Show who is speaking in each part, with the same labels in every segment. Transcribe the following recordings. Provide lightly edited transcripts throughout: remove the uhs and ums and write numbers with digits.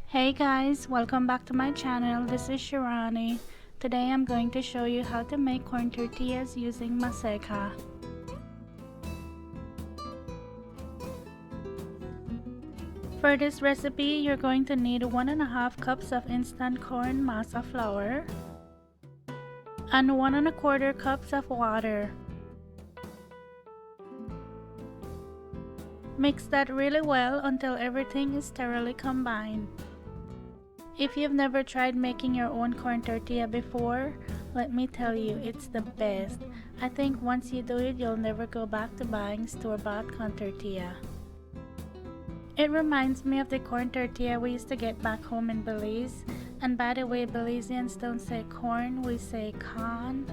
Speaker 1: Hey guys, welcome back to my channel. This is Shirani. Today I'm going to show you how to make corn tortillas using Maseca. For this recipe, you're going to need 1.5 cups of instant corn masa flour and 1.25 cups of water. Mix that really well until everything is thoroughly combined. If you've never tried making your own corn tortilla before, let me tell you, it's the best. I think once you do it, you'll never go back to buying store-bought corn tortilla. It reminds me of the corn tortilla we used to get back home in Belize. And by the way, Belizeans don't say corn, we say con,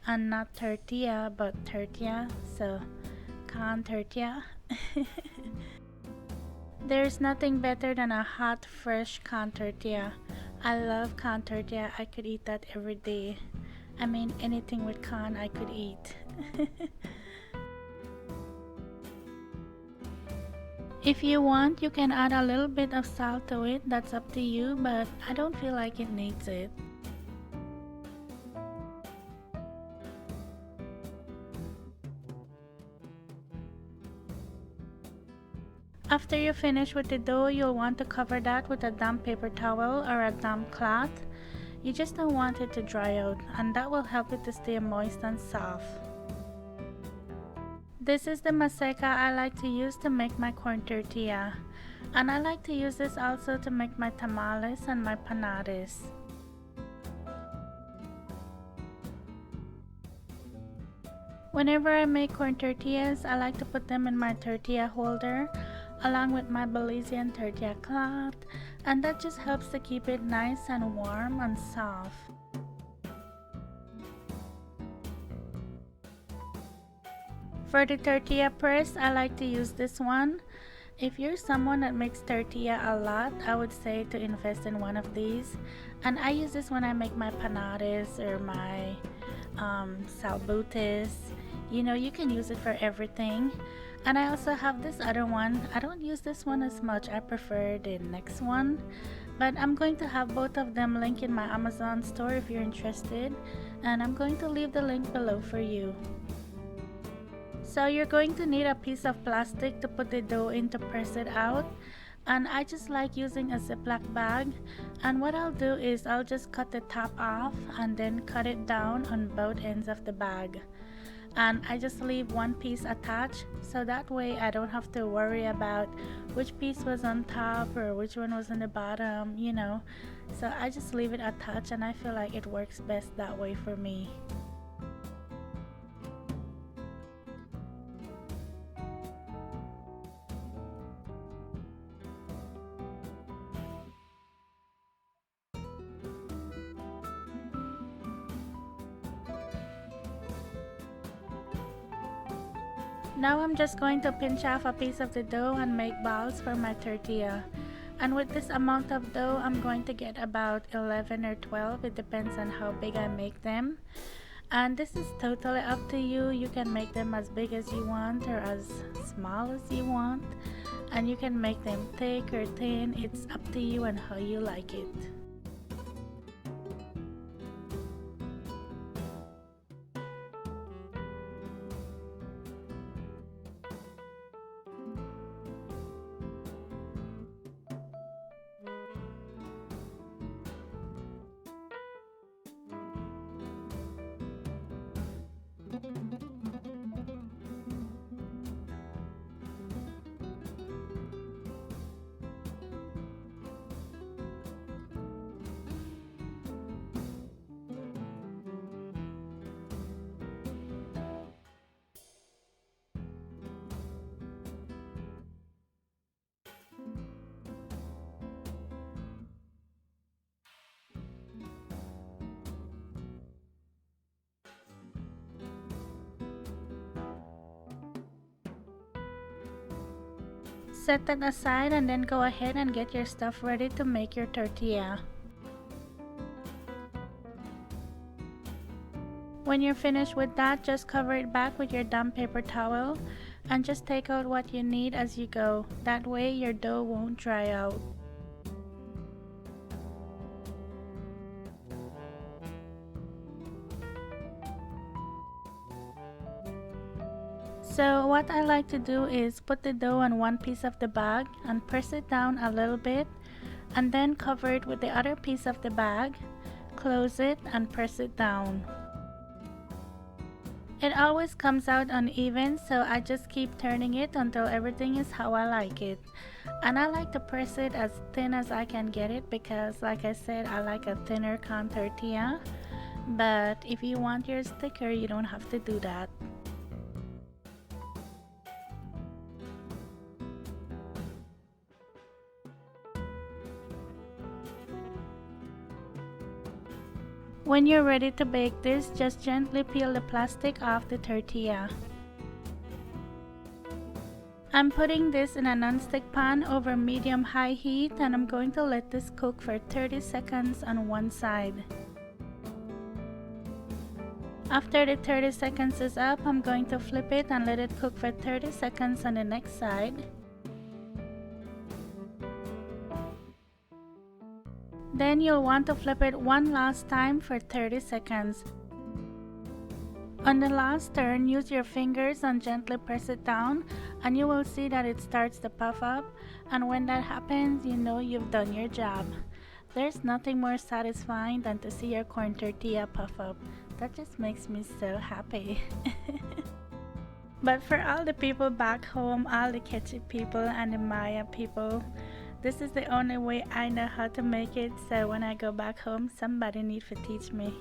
Speaker 1: and not tortilla, but tortilla, so con tortilla. There's nothing better than a hot, fresh corn tortilla. I love corn tortilla. I could eat that every day. I mean, anything with corn I could eat. If you want, you can add a little bit of salt to it. That's up to you, but I don't feel like it needs it. After you finish with the dough, you'll want to cover that with a damp paper towel or a damp cloth. You just don't want it to dry out, and that will help it to stay moist and soft. This is the Maseca I like to use to make my corn tortilla, and I like to use this also to make my tamales and my panades. Whenever I make corn tortillas, I like to put them in my tortilla holder along with my Belizean tortilla cloth, and that just helps to keep it nice and warm and soft. For the tortilla press, I like to use this one. If you're someone that makes tortilla a lot, I would say to invest in one of these. And I use this when I make my panades or my salbutes. You know, you can use it for everything. And I also have this other one. I don't use this one as much. I prefer the next one. But I'm going to have both of them linked in my Amazon store if you're interested. And I'm going to leave the link below for you. So you're going to need a piece of plastic to put the dough in to press it out. And I just like using a Ziploc bag. And what I'll do is I'll just cut the top off and then cut it down on both ends of the bag. And I just leave one piece attached, so that way I don't have to worry about which piece was on top or which one was on the bottom, you know. So I just leave it attached, and I feel like it works best that way for me. Now I'm just going to pinch off a piece of the dough and make balls for my tortilla. And with this amount of dough, I'm going to get about 11 or 12. It depends on how big I make them. And this is totally up to you. You can make them as big as you want or as small as you want. And you can make them thick or thin. It's up to you and how you like it. Set that aside and then go ahead and get your stuff ready to make your tortilla. When you're finished with that, just cover it back with your damp paper towel and just take out what you need as you go. That way your dough won't dry out. So what I like to do is put the dough on one piece of the bag and press it down a little bit, and then cover it with the other piece of the bag, close it and press it down. It always comes out uneven, so I just keep turning it until everything is how I like it. And I like to press it as thin as I can get it because, like I said, I like a thinner con tortilla. But if you want yours thicker, you don't have to do that. When you're ready to bake this, just gently peel the plastic off the tortilla. I'm putting this in a non-stick pan over medium-high heat, and I'm going to let this cook for 30 seconds on one side. After the 30 seconds is up, I'm going to flip it and let it cook for 30 seconds on the next side. Then you'll want to flip it one last time for 30 seconds. On the last turn, use your fingers and gently press it down, and you will see that it starts to puff up, and when that happens, you know you've done your job. There's nothing more satisfying than to see your corn tortilla puff up. That just makes me so happy. But for all the people back home, all the ketchup people and the Maya people, this is the only way I know how to make it, so when I go back home, somebody needs to teach me.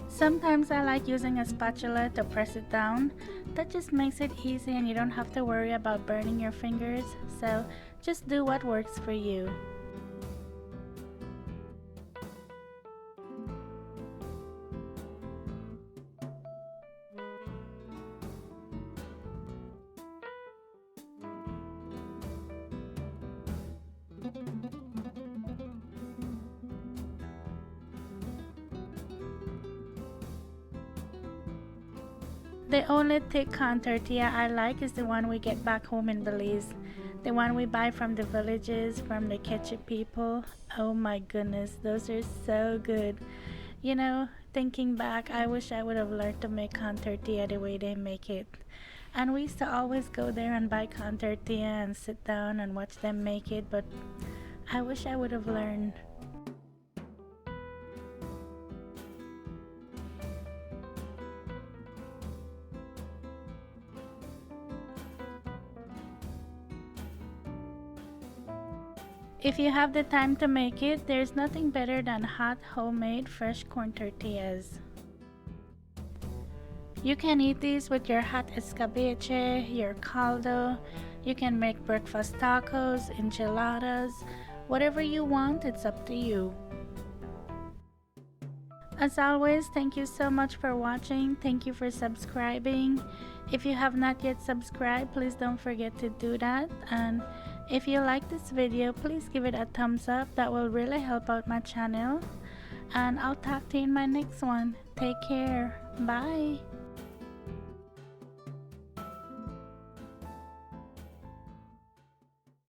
Speaker 1: Sometimes I like using a spatula to press it down. That just makes it easy and you don't have to worry about burning your fingers. So just do what works for you. The only thick con tortilla I like is the one we get back home in Belize. The one we buy from the villages, from the ketchup people. Oh my goodness, those are so good. You know, thinking back, I wish I would have learned to make con tortilla the way they make it. And we used to always go there and buy con tortilla and sit down and watch them make it, but I wish I would have learned. If you have the time to make it, there's nothing better than hot, homemade, fresh corn tortillas. You can eat these with your hot escabeche, your caldo. You can make breakfast tacos, enchiladas, whatever you want, it's up to you. As always, thank you so much for watching. Thank you for subscribing. If you have not yet subscribed, please don't forget to do that. And if you like this video, please give it a thumbs up. That will really help out my channel. And I'll talk to you in my next one. Take care. Bye.